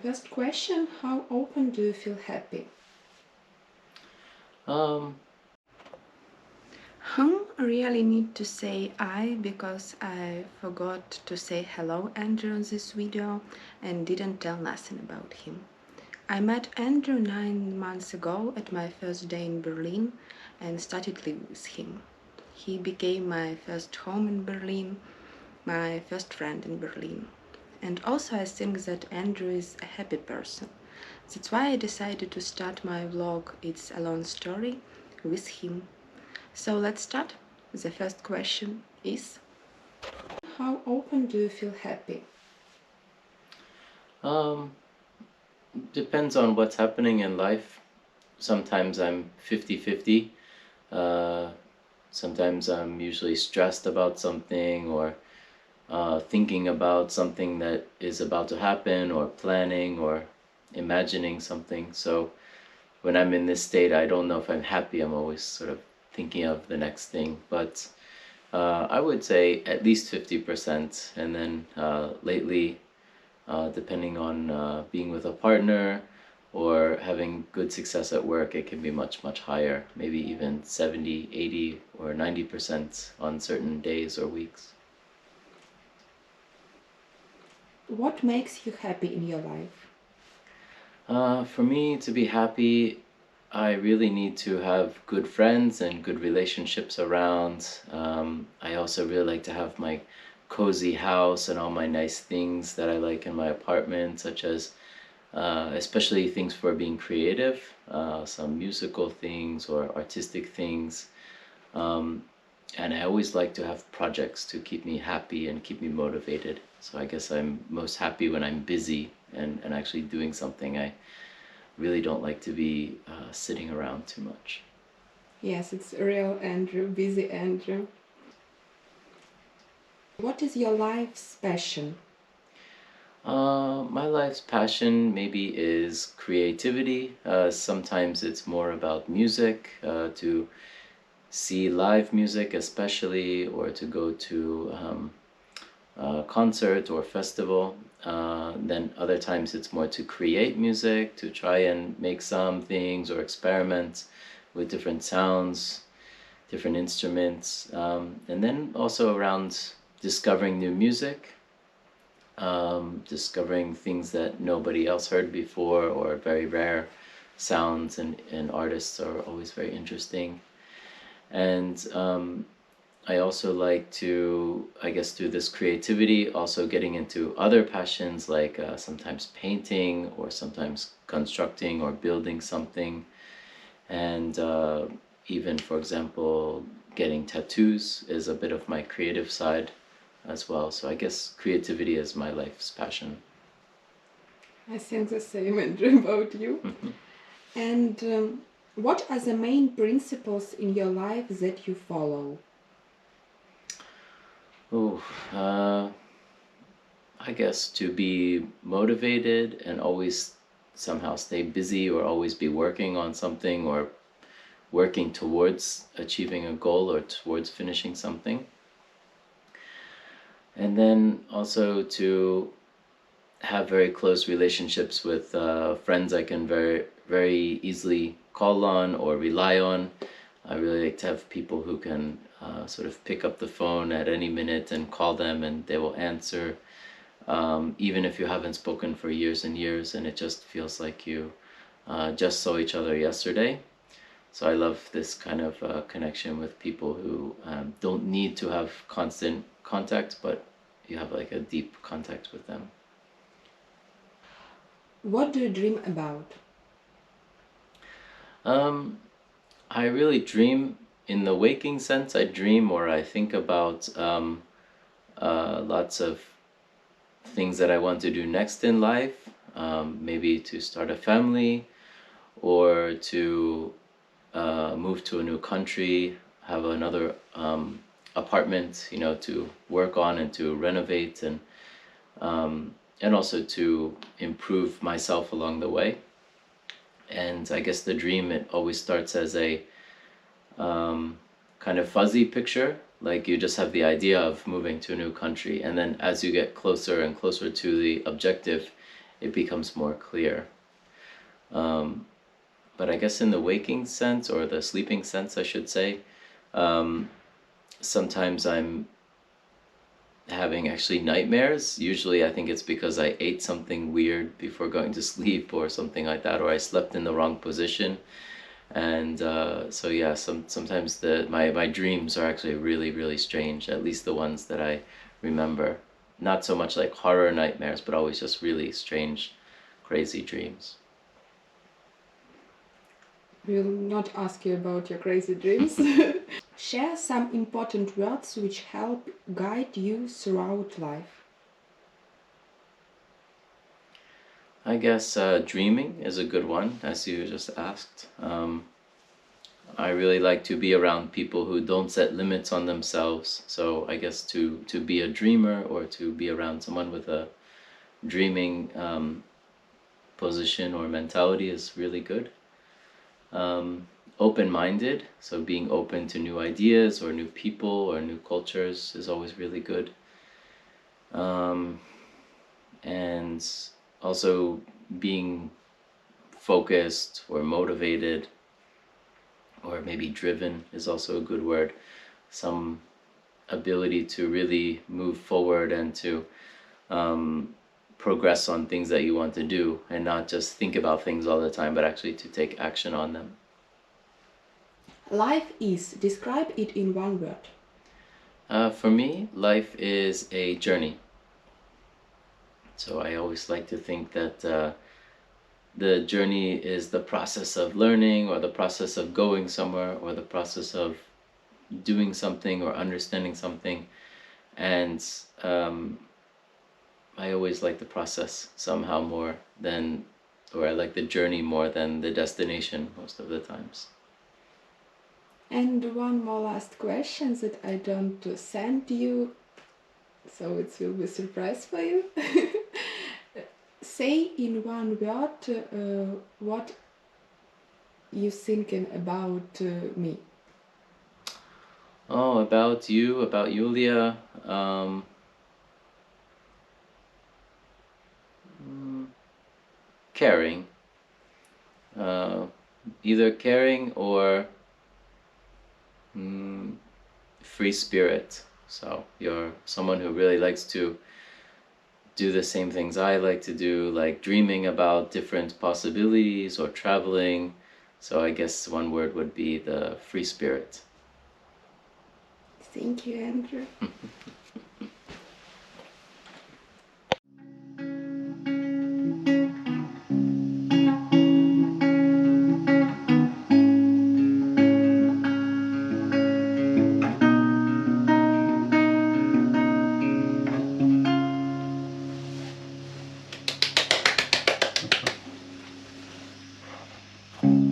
first question, how often do you feel happy? Um, Really need to say I because I forgot to say hello Andrew in this video and didn't tell nothing about him. I met Andrew 9 months ago at my first day in Berlin and started living with him. He became my first home in Berlin, my first friend in Berlin. And also I think that Andrew is a happy person. That's why I decided to start my vlog It's a Long Story with him. So let's start. The first question is, how often do you feel happy? um, Depends on what's happening in life. Sometimes I'm 50-50. Uh, Sometimes I'm usually stressed about something or thinking about something that is about to happen or planning or imagining something. So when I'm in this state, I don't know if I'm happy. I'm always sort of thinking of the next thing. But I would say at least 50%. And then lately, depending on being with a partner or having good success at work, it can be much, much higher, maybe even 70, 80, or 90% on certain days or weeks. What makes you happy in your life? For me to be happy, I really need to have good friends and good relationships around. I also really like to have my cozy house and all my nice things that I like in my apartment, such as especially things for being creative, some musical things or artistic things. Um, and I always like to have projects to keep me happy and keep me motivated. So I guess I'm most happy when I'm busy and actually doing something. I really don't like to be sitting around too much. Yes, it's real Andrew, busy Andrew. What is your life's passion? My life's passion maybe is creativity. Sometimes it's more about music, to see live music especially, or to go to a concert or festival. Then other times it's more to create music, to try and make some things or experiment with different sounds, different instruments, and then also around discovering new music, discovering things that nobody else heard before or very rare sounds and artists are always very interesting. And I also like to, I guess, through this creativity, also getting into other passions like sometimes painting or sometimes constructing or building something. And even, for example, getting tattoos is a bit of my creative side as well. So I guess creativity is my life's passion. I think the same, Andrew, about you. And what are the main principles in your life that you follow? Oh, I guess to be motivated and always somehow stay busy or always be working on something or working towards achieving a goal or towards finishing something. And then also to have very close relationships with friends I can very easily call on or rely on. I really like to have people who can sort of pick up the phone at any minute and call them and they will answer, even if you haven't spoken for years and years and it just feels like you just saw each other yesterday. So I love this kind of connection with people who don't need to have constant contact, but you have like a deep contact with them. What do you dream about? Um, I really dream in the waking sense. I dream or I think about lots of things that I want to do next in life. Maybe to start a family or to move to a new country, have another apartment, you know, to work on and to renovate and also to improve myself along the way. And I guess the dream, it always starts as a kind of fuzzy picture, like you just have the idea of moving to a new country, and then as you get closer and closer to the objective, it becomes more clear. But I guess in the waking sense, or the sleeping sense, I should say, sometimes I'm having actually nightmares. Usually I think it's because I ate something weird before going to sleep or something like that, or I slept in the wrong position. And so yeah, sometimes my dreams are actually really, really strange, at least the ones that I remember. Not so much like horror nightmares, but always just really strange, crazy dreams. We'll not ask you about your crazy dreams. Share some important words which help guide you throughout life. I guess dreaming is a good one, as you just asked. I really like to be around people who don't set limits on themselves. So I guess to be a dreamer, or to be around someone with a dreaming position or mentality is really good. Open-minded, so being open to new ideas or new people or new cultures is always really good. And also being focused or motivated, or maybe driven is also a good word. Some ability to really move forward and to progress on things that you want to do, and not just think about things all the time, but actually to take action on them. Life is, describe it in one word. For me, life is a journey. So I always like to think that the journey is the process of learning, or the process of going somewhere, or the process of doing something or understanding something. And I always like the process somehow more than, or I like the journey more than the destination most of the times. And one more last question that I don't send you, so it will be a surprise for you. Say in one word what you thinking about me. Oh, about you, about Yulia. Caring. Either caring or free spirit. So you're someone who really likes to do the same things I like to do, like dreaming about different possibilities or traveling. So I guess one word would be the free spirit. Thank you, Andrew.